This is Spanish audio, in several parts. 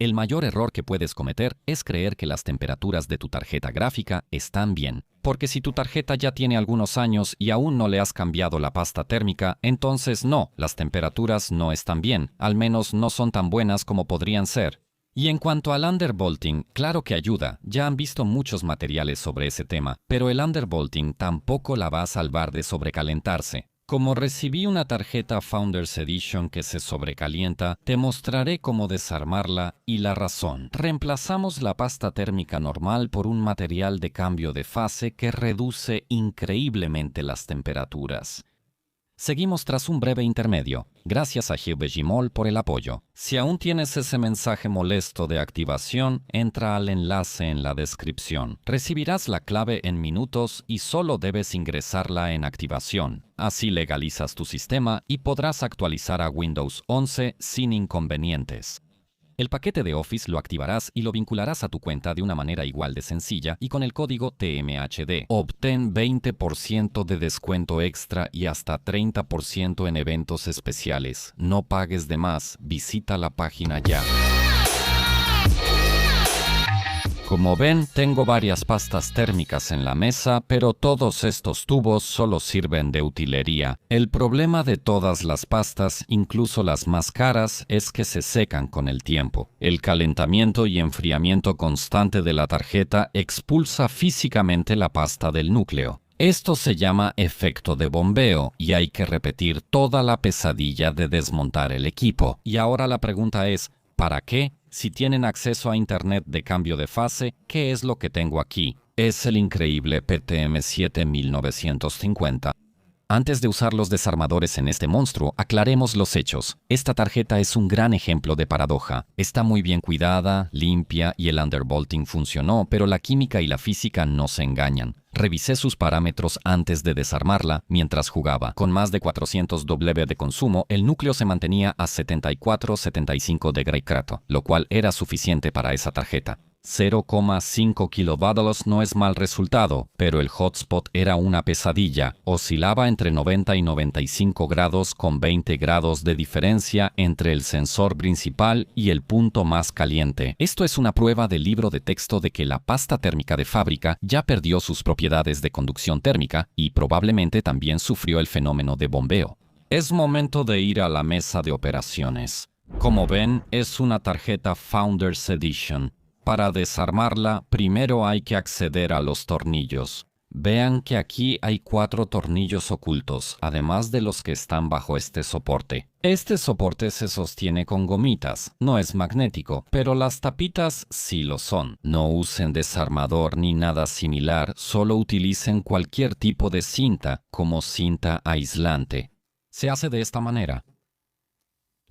El mayor error que puedes cometer es creer que las temperaturas de tu tarjeta gráfica están bien, porque si tu tarjeta ya tiene algunos años y aún no le has cambiado la pasta térmica, entonces no, las temperaturas no están bien, al menos no son tan buenas como podrían ser. Y en cuanto al undervolting, claro que ayuda, ya han visto muchos materiales sobre ese tema, pero el undervolting tampoco la va a salvar de sobrecalentarse. Como recibí una tarjeta Founders Edition que se sobrecalienta, te mostraré cómo desarmarla y la razón. Reemplazamos la pasta térmica normal por un material de cambio de fase que reduce increíblemente las temperaturas. Seguimos tras un breve intermedio. Gracias a GBGMOL por el apoyo. Si aún tienes ese mensaje molesto de activación, entra al enlace en la descripción. Recibirás la clave en minutos y solo debes ingresarla en activación. Así legalizas tu sistema y podrás actualizar a Windows 11 sin inconvenientes. El paquete de Office lo activarás y lo vincularás a tu cuenta de una manera igual de sencilla y con el código TMHD. Obtén 20% de descuento extra y hasta 30% en eventos especiales. No pagues de más, visita la página ya. Como ven, tengo varias pastas térmicas en la mesa, pero todos estos tubos solo sirven de utilería. El problema de todas las pastas, incluso las más caras, es que se secan con el tiempo. El calentamiento y enfriamiento constante de la tarjeta expulsa físicamente la pasta del núcleo. Esto se llama efecto de bombeo y hay que repetir toda la pesadilla de desmontar el equipo. Y ahora la pregunta es, ¿para qué? Si tienen acceso a Internet de cambio de fase, ¿qué es lo que tengo aquí? Es el increíble PTM7 1950. Antes de usar los desarmadores en este monstruo, aclaremos los hechos. Esta tarjeta es un gran ejemplo de paradoja. Está muy bien cuidada, limpia y el undervolting funcionó, pero la química y la física no se engañan. Revisé sus parámetros antes de desarmarla mientras jugaba. Con más de 400 W de consumo, el núcleo se mantenía a 74-75 de Grey-Krato, lo cual era suficiente para esa tarjeta. 0,5 kilovatios no es mal resultado, pero el hotspot era una pesadilla. Oscilaba entre 90 y 95 grados con 20 grados de diferencia entre el sensor principal y el punto más caliente. Esto es una prueba del libro de texto de que la pasta térmica de fábrica ya perdió sus propiedades de conducción térmica y probablemente también sufrió el fenómeno de bombeo. Es momento de ir a la mesa de operaciones. Como ven, es una tarjeta Founders Edition. Para desarmarla, primero hay que acceder a los tornillos. Vean que aquí hay 4 tornillos ocultos, además de los que están bajo este soporte. Este soporte se sostiene con gomitas, no es magnético, pero las tapitas sí lo son. No usen desarmador ni nada similar, solo utilicen cualquier tipo de cinta, como cinta aislante. Se hace de esta manera.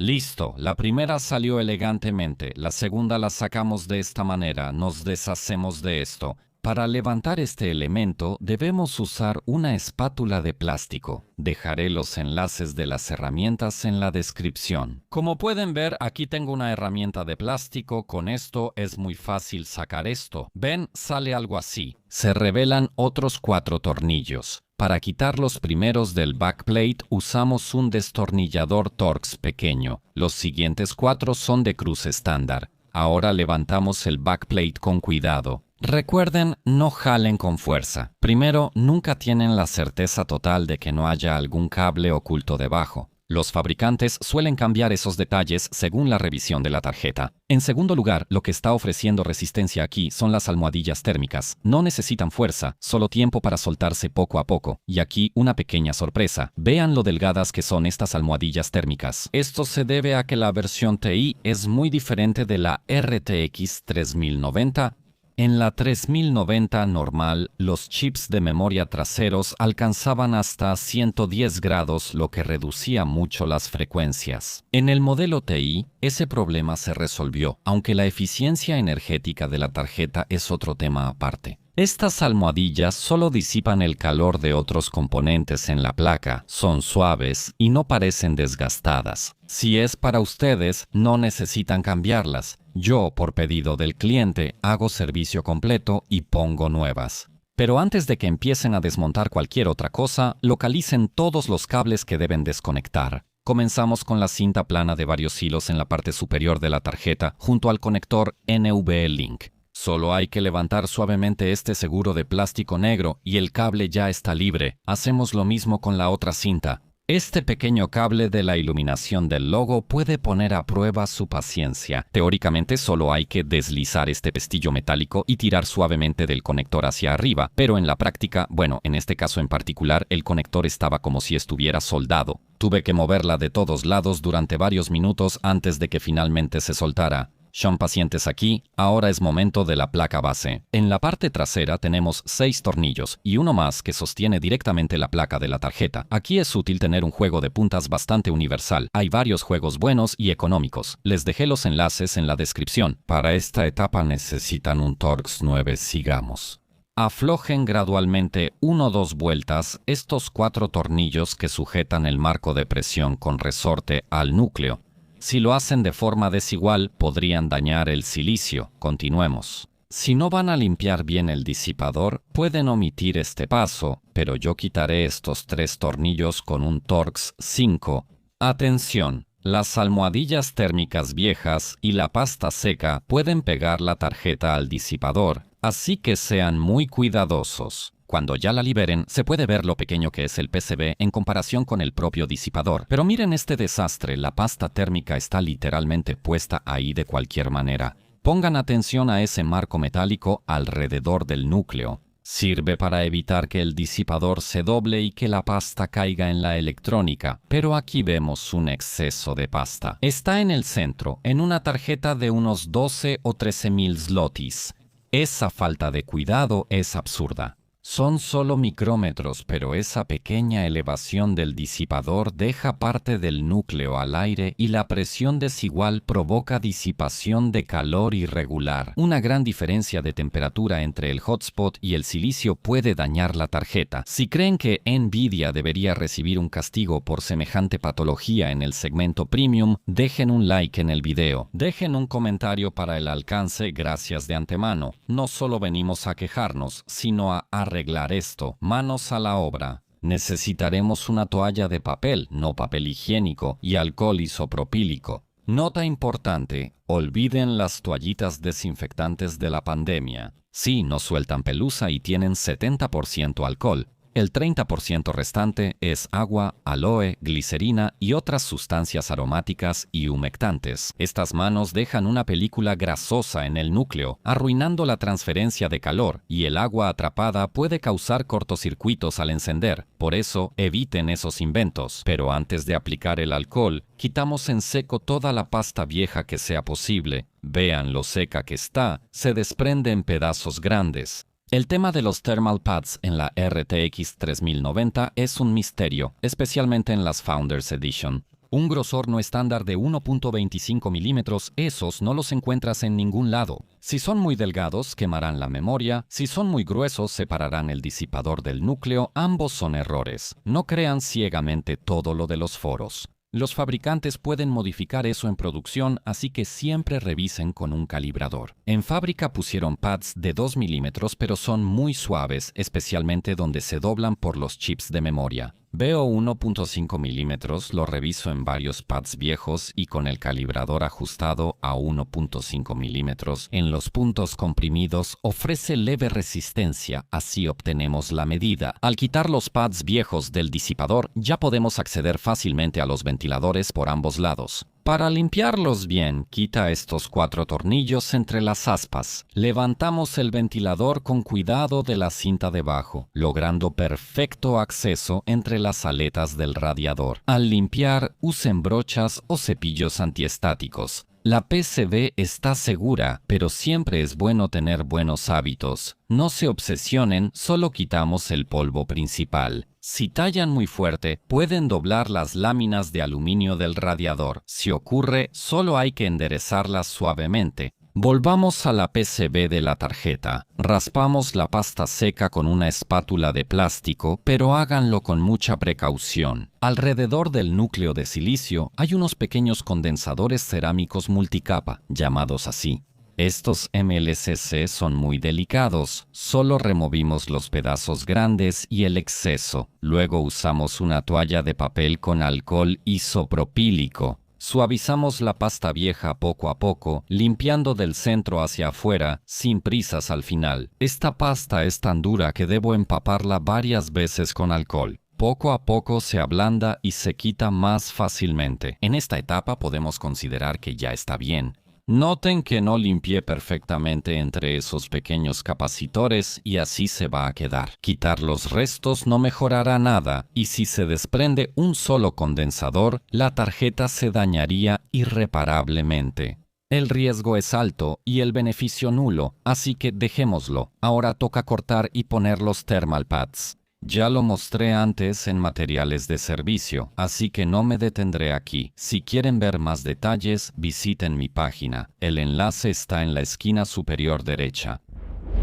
Listo, la primera salió elegantemente, la segunda la sacamos de esta manera, nos deshacemos de esto. Para levantar este elemento debemos usar una espátula de plástico. Dejaré los enlaces de las herramientas en la descripción. Como pueden ver, aquí tengo una herramienta de plástico, con esto es muy fácil sacar esto. Ven, sale algo así. Se revelan otros 4 tornillos. Para quitar los primeros del backplate usamos un destornillador Torx pequeño. Los siguientes 4 son de cruz estándar. Ahora levantamos el backplate con cuidado. Recuerden, no jalen con fuerza. Primero, nunca tienen la certeza total de que no haya algún cable oculto debajo. Los fabricantes suelen cambiar esos detalles según la revisión de la tarjeta. En segundo lugar, lo que está ofreciendo resistencia aquí son las almohadillas térmicas. No necesitan fuerza, solo tiempo para soltarse poco a poco. Y aquí una pequeña sorpresa. Vean lo delgadas que son estas almohadillas térmicas. Esto se debe a que la versión TI es muy diferente de la RTX 3090. En la 3090 normal, los chips de memoria traseros alcanzaban hasta 110 grados, lo que reducía mucho las frecuencias. En el modelo TI, ese problema se resolvió, aunque la eficiencia energética de la tarjeta es otro tema aparte. Estas almohadillas solo disipan el calor de otros componentes en la placa, son suaves y no parecen desgastadas. Si es para ustedes, no necesitan cambiarlas. Yo, por pedido del cliente, hago servicio completo y pongo nuevas. Pero antes de que empiecen a desmontar cualquier otra cosa, localicen todos los cables que deben desconectar. Comenzamos con la cinta plana de varios hilos en la parte superior de la tarjeta junto al conector NVLink. Solo hay que levantar suavemente este seguro de plástico negro y el cable ya está libre. Hacemos lo mismo con la otra cinta. Este pequeño cable de la iluminación del logo puede poner a prueba su paciencia. Teóricamente solo hay que deslizar este pestillo metálico y tirar suavemente del conector hacia arriba, pero en la práctica, bueno, en este caso en particular, el conector estaba como si estuviera soldado. Tuve que moverla de todos lados durante varios minutos antes de que finalmente se soltara. Son pacientes aquí, ahora es momento de la placa base. En la parte trasera tenemos 6 tornillos y uno más que sostiene directamente la placa de la tarjeta. Aquí es útil tener un juego de puntas bastante universal. Hay varios juegos buenos y económicos. Les dejé los enlaces en la descripción. Para esta etapa necesitan un Torx 9, sigamos. Aflojen gradualmente 1 o 2 vueltas estos 4 tornillos que sujetan el marco de presión con resorte al núcleo. Si lo hacen de forma desigual, podrían dañar el silicio. Continuemos. Si no van a limpiar bien el disipador, pueden omitir este paso, pero yo quitaré estos 3 tornillos con un Torx 5. Atención, las almohadillas térmicas viejas y la pasta seca pueden pegar la tarjeta al disipador, así que sean muy cuidadosos. Cuando ya la liberen, se puede ver lo pequeño que es el PCB en comparación con el propio disipador. Pero miren este desastre, la pasta térmica está literalmente puesta ahí de cualquier manera. Pongan atención a ese marco metálico alrededor del núcleo. Sirve para evitar que el disipador se doble y que la pasta caiga en la electrónica, pero aquí vemos un exceso de pasta. Está en el centro, en una tarjeta de unos 12 o 13.000 zlotys. Esa falta de cuidado es absurda. Son solo micrómetros, pero esa pequeña elevación del disipador deja parte del núcleo al aire y la presión desigual provoca disipación de calor irregular. Una gran diferencia de temperatura entre el hotspot y el silicio puede dañar la tarjeta. Si creen que Nvidia debería recibir un castigo por semejante patología en el segmento premium, dejen un like en el video. Dejen un comentario para el alcance, gracias de antemano. No solo venimos a quejarnos, sino a arreglar esto. Manos a la obra. Necesitaremos una toalla de papel, no papel higiénico, y alcohol isopropílico. Nota importante, olviden las toallitas desinfectantes de la pandemia. Sí, no sueltan pelusa y tienen 70% alcohol. El 30% restante es agua, aloe, glicerina y otras sustancias aromáticas y humectantes. Estas manos dejan una película grasosa en el núcleo, arruinando la transferencia de calor, y el agua atrapada puede causar cortocircuitos al encender. Por eso, eviten esos inventos. Pero antes de aplicar el alcohol, quitamos en seco toda la pasta vieja que sea posible. Vean lo seca que está, se desprende en pedazos grandes. El tema de los thermal pads en la RTX 3090 es un misterio, especialmente en las Founders Edition. Un grosor no estándar de 1.25 milímetros, esos no los encuentras en ningún lado. Si son muy delgados, quemarán la memoria. Si son muy gruesos, separarán el disipador del núcleo. Ambos son errores. No crean ciegamente todo lo de los foros. Los fabricantes pueden modificar eso en producción, así que siempre revisen con un calibrador. En fábrica pusieron pads de 2 milímetros, pero son muy suaves, especialmente donde se doblan por los chips de memoria. Veo 1.5 milímetros, lo reviso en varios pads viejos y con el calibrador ajustado a 1.5 milímetros en los puntos comprimidos ofrece leve resistencia, así obtenemos la medida. Al quitar los pads viejos del disipador, ya podemos acceder fácilmente a los ventiladores por ambos lados. Para limpiarlos bien, quita estos 4 tornillos entre las aspas. Levantamos el ventilador con cuidado de la cinta debajo, logrando perfecto acceso entre las aletas del radiador. Al limpiar, usen brochas o cepillos antiestáticos. La PCB está segura, pero siempre es bueno tener buenos hábitos. No se obsesionen, solo quitamos el polvo principal. Si tallan muy fuerte, pueden doblar las láminas de aluminio del radiador. Si ocurre, solo hay que enderezarlas suavemente. Volvamos a la PCB de la tarjeta. Raspamos la pasta seca con una espátula de plástico, pero háganlo con mucha precaución. Alrededor del núcleo de silicio hay unos pequeños condensadores cerámicos multicapa, llamados así. Estos MLCC son muy delicados, solo removimos los pedazos grandes y el exceso. Luego usamos una toalla de papel con alcohol isopropílico. Suavizamos la pasta vieja poco a poco, limpiando del centro hacia afuera, sin prisas al final. Esta pasta es tan dura que debo empaparla varias veces con alcohol. Poco a poco se ablanda y se quita más fácilmente. En esta etapa podemos considerar que ya está bien. Noten que no limpié perfectamente entre esos pequeños capacitores y así se va a quedar. Quitar los restos no mejorará nada y si se desprende un solo condensador, la tarjeta se dañaría irreparablemente. El riesgo es alto y el beneficio nulo, así que dejémoslo. Ahora toca cortar y poner los thermal pads. Ya lo mostré antes en materiales de servicio, así que no me detendré aquí. Si quieren ver más detalles, visiten mi página. El enlace está en la esquina superior derecha.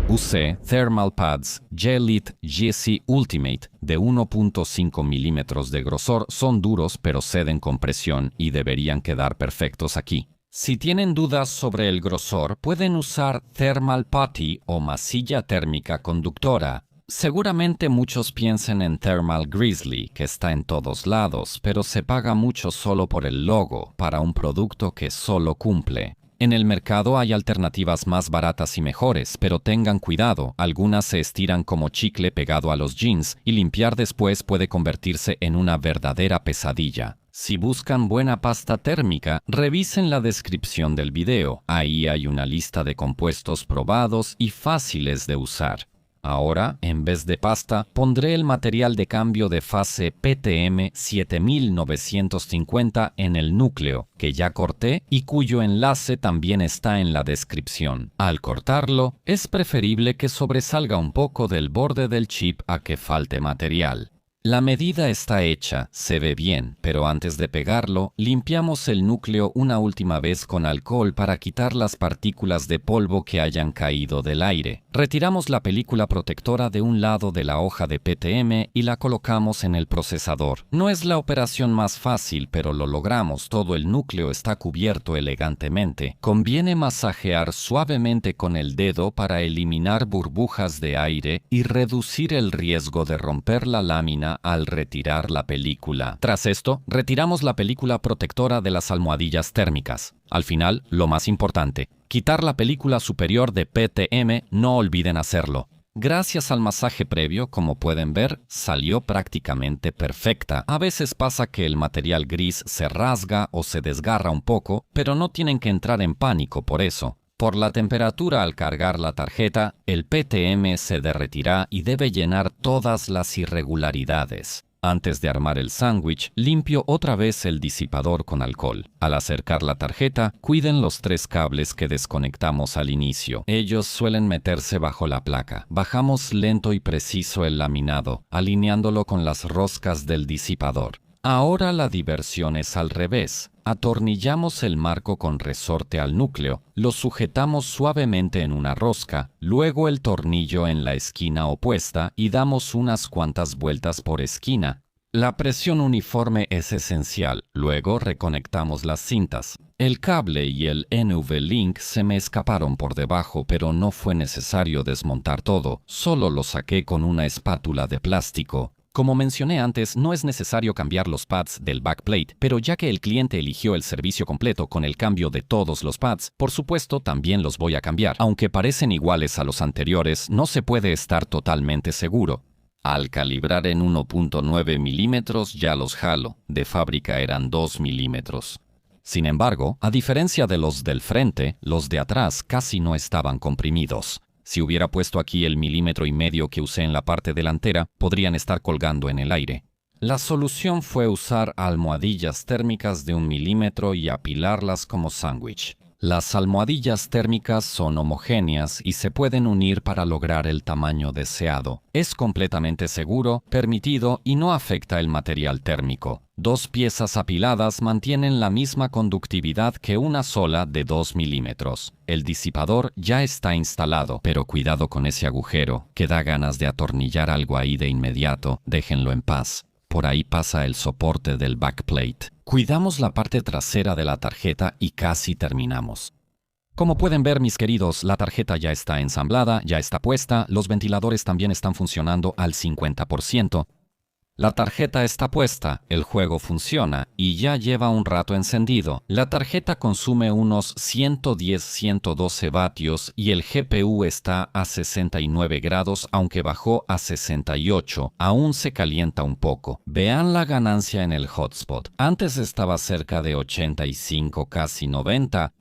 Usé Thermal Pads Gel-It GC Ultimate de 1.5 milímetros de grosor. Son duros pero ceden con presión y deberían quedar perfectos aquí. Si tienen dudas sobre el grosor, pueden usar Thermal Putty o masilla térmica conductora. Seguramente muchos piensen en Thermal Grizzly, que está en todos lados, pero se paga mucho solo por el logo, para un producto que solo cumple. En el mercado hay alternativas más baratas y mejores, pero tengan cuidado, algunas se estiran como chicle pegado a los jeans y limpiar después puede convertirse en una verdadera pesadilla. Si buscan buena pasta térmica, revisen la descripción del video, ahí hay una lista de compuestos probados y fáciles de usar. Ahora, en vez de pasta, pondré el material de cambio de fase PTM 7950 en el núcleo, que ya corté y cuyo enlace también está en la descripción. Al cortarlo, es preferible que sobresalga un poco del borde del chip a que falte material. La medida está hecha, se ve bien, pero antes de pegarlo, limpiamos el núcleo una última vez con alcohol para quitar las partículas de polvo que hayan caído del aire. Retiramos la película protectora de un lado de la hoja de PTM y la colocamos en el procesador. No es la operación más fácil, pero lo logramos. Todo el núcleo está cubierto elegantemente. Conviene masajear suavemente con el dedo para eliminar burbujas de aire y reducir el riesgo de romper la lámina al retirar la película. Tras esto, retiramos la película protectora de las almohadillas térmicas. Al final, lo más importante, quitar la película superior de PTM, no olviden hacerlo. Gracias al masaje previo, como pueden ver, salió prácticamente perfecta. A veces pasa que el material gris se rasga o se desgarra un poco, pero no tienen que entrar en pánico por eso. Por la temperatura al cargar la tarjeta, el PTM se derretirá y debe llenar todas las irregularidades. Antes de armar el sándwich, limpio otra vez el disipador con alcohol. Al acercar la tarjeta, cuiden los 3 cables que desconectamos al inicio. Ellos suelen meterse bajo la placa. Bajamos lento y preciso el laminado, alineándolo con las roscas del disipador. Ahora la diversión es al revés. Atornillamos el marco con resorte al núcleo, lo sujetamos suavemente en una rosca, luego el tornillo en la esquina opuesta y damos unas cuantas vueltas por esquina. La presión uniforme es esencial, luego reconectamos las cintas. El cable y el NV-Link se me escaparon por debajo, pero no fue necesario desmontar todo, solo lo saqué con una espátula de plástico. Como mencioné antes, no es necesario cambiar los pads del backplate, pero ya que el cliente eligió el servicio completo con el cambio de todos los pads, por supuesto también los voy a cambiar. Aunque parecen iguales a los anteriores, no se puede estar totalmente seguro. Al calibrar en 1.9 milímetros ya los jalo, de fábrica eran 2 milímetros. Sin embargo, a diferencia de los del frente, los de atrás casi no estaban comprimidos. Si hubiera puesto aquí el 1,5 milímetros que usé en la parte delantera, podrían estar colgando en el aire. La solución fue usar almohadillas térmicas de 1 milímetro y apilarlas como sándwich. Las almohadillas térmicas son homogéneas y se pueden unir para lograr el tamaño deseado. Es completamente seguro, permitido y no afecta el material térmico. 2 piezas apiladas mantienen la misma conductividad que una sola de 2 milímetros. El disipador ya está instalado, pero cuidado con ese agujero, que da ganas de atornillar algo ahí de inmediato, déjenlo en paz. Por ahí pasa el soporte del backplate. Cuidamos la parte trasera de la tarjeta y casi terminamos. Como pueden ver, mis queridos, la tarjeta ya está ensamblada, ya está puesta, los ventiladores también están funcionando al 50%. La tarjeta está puesta, el juego funciona y ya lleva un rato encendido. La tarjeta consume unos 110-112 vatios y el GPU está a 69 grados, aunque bajó a 68. Aún se calienta un poco. Vean la ganancia en el hotspot. Antes estaba cerca de 85, casi 90.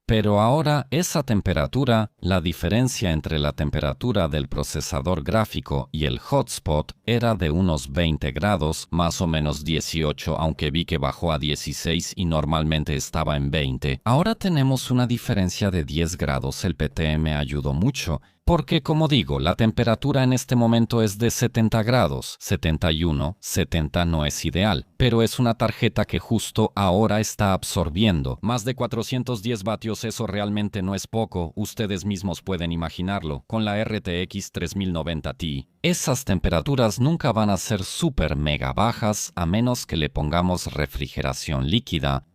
Pero ahora esa temperatura, la diferencia entre la temperatura del procesador gráfico y el hotspot era de unos 20 grados, más o menos 18, aunque vi que bajó a 16 y normalmente estaba en 20. Ahora tenemos una diferencia de 10 grados, el PTM ayudó mucho. Porque, como digo, la temperatura en este momento es de 70 grados, 71, 70 no es ideal, pero es una tarjeta que justo ahora está absorbiendo. Más de 410 vatios, eso realmente no es poco, ustedes mismos pueden imaginarlo, con la RTX 3090 Ti. Esas temperaturas nunca van a ser súper mega bajas a menos que le pongamos refrigeración líquida.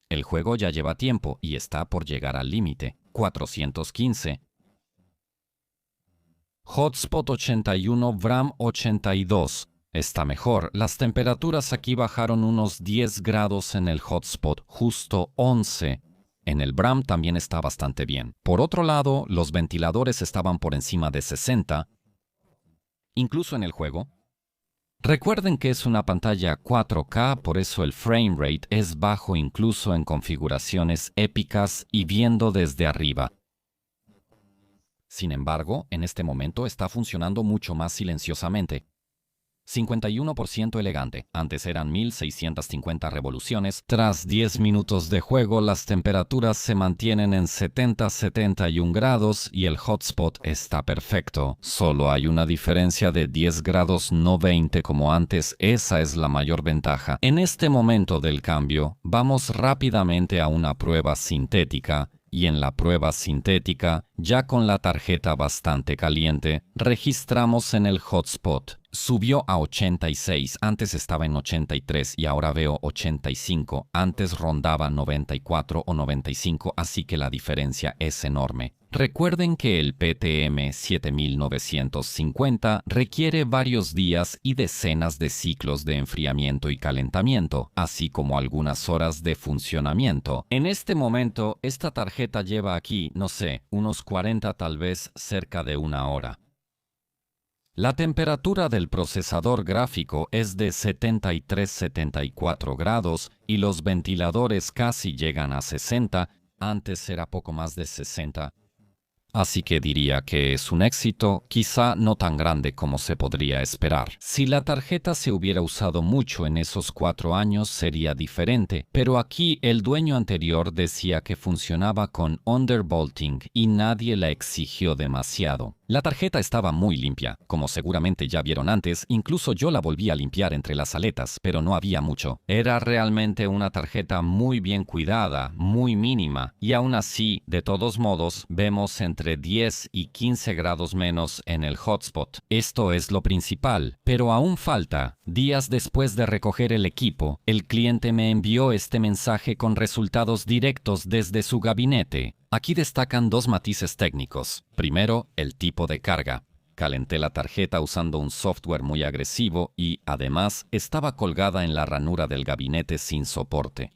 El juego ya lleva tiempo y está por llegar al límite, 415. Hotspot 81, VRAM 82. Está mejor, las temperaturas aquí bajaron unos 10 grados en el hotspot, justo 11. En el VRAM también está bastante bien. Por otro lado, los ventiladores estaban por encima de 60, incluso en el juego. Recuerden que es una pantalla 4K, por eso el frame rate es bajo incluso en configuraciones épicas y viendo desde arriba. Sin embargo, en este momento está funcionando mucho más silenciosamente. 51% elegante. Antes eran 1650 revoluciones. Tras 10 minutos de juego, las temperaturas se mantienen en 70-71 grados y el hotspot está perfecto. Solo hay una diferencia de 10 grados, no 20 como antes. Esa es la mayor ventaja. En este momento del cambio, vamos rápidamente a una prueba sintética. Y en la prueba sintética, ya con la tarjeta bastante caliente, registramos en el hotspot. Subió a 86, antes estaba en 83 y ahora veo 85. Antes rondaba 94 o 95, así que la diferencia es enorme. Recuerden que el PTM 7950 requiere varios días y decenas de ciclos de enfriamiento y calentamiento, así como algunas horas de funcionamiento. En este momento, esta tarjeta lleva aquí, no sé, unos 40, tal vez cerca de una hora. La temperatura del procesador gráfico es de 73-74 grados y los ventiladores casi llegan a 60, antes era poco más de 60. Así que diría que es un éxito, quizá no tan grande como se podría esperar. Si la tarjeta se hubiera usado mucho en esos 4 años sería diferente, pero aquí el dueño anterior decía que funcionaba con undervolting y nadie la exigió demasiado. La tarjeta estaba muy limpia, como seguramente ya vieron antes, incluso yo la volví a limpiar entre las aletas, pero no había mucho. Era realmente una tarjeta muy bien cuidada, muy mínima, y aún así, de todos modos, vemos entre 10 y 15 grados menos en el hotspot. Esto es lo principal, pero aún falta. Días después de recoger el equipo, el cliente me envió este mensaje con resultados directos desde su gabinete. Aquí destacan 2 matices técnicos. Primero, el tipo de carga. Calenté la tarjeta usando un software muy agresivo y, además, estaba colgada en la ranura del gabinete sin soporte.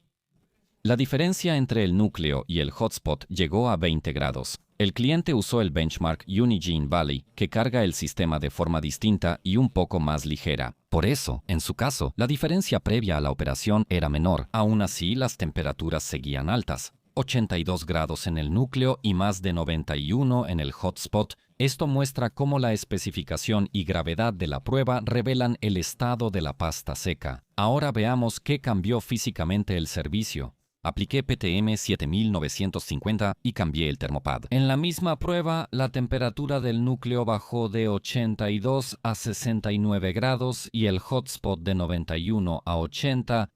La diferencia entre el núcleo y el hotspot llegó a 20 grados. El cliente usó el benchmark Unigine Valley, que carga el sistema de forma distinta y un poco más ligera. Por eso, en su caso, la diferencia previa a la operación era menor. Aún así, las temperaturas seguían altas. 82 grados en el núcleo y más de 91 en el hotspot. Esto muestra cómo la especificación y gravedad de la prueba revelan el estado de la pasta seca. Ahora veamos qué cambió físicamente el servicio. Apliqué PTM 7950 y cambié el termopad. En la misma prueba, la temperatura del núcleo bajó de 82 a 69 grados y el hotspot de 91 a 80.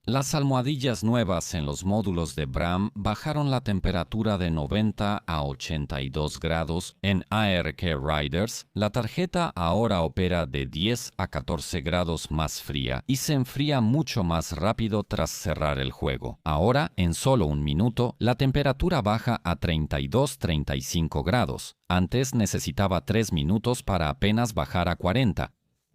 Las almohadillas nuevas en los módulos de Bram bajaron la temperatura de 90 a 82 grados. En ARK Riders, la tarjeta ahora opera de 10 a 14 grados más fría y se enfría mucho más rápido tras cerrar el juego. Ahora, en solo un minuto, la temperatura baja a 32-35 grados. Antes necesitaba 3 minutos para apenas bajar a 40.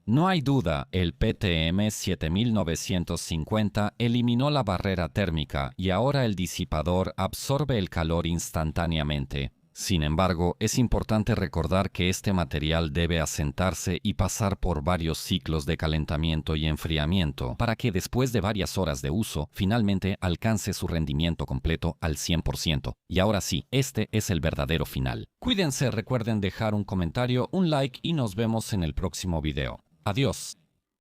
No hay duda, el PTM 7950 eliminó la barrera térmica y ahora el disipador absorbe el calor instantáneamente. Sin embargo, es importante recordar que este material debe asentarse y pasar por varios ciclos de calentamiento y enfriamiento para que después de varias horas de uso, finalmente alcance su rendimiento completo al 100%. Y ahora sí, este es el verdadero final. Cuídense, recuerden dejar un comentario, un like y nos vemos en el próximo video. Adiós.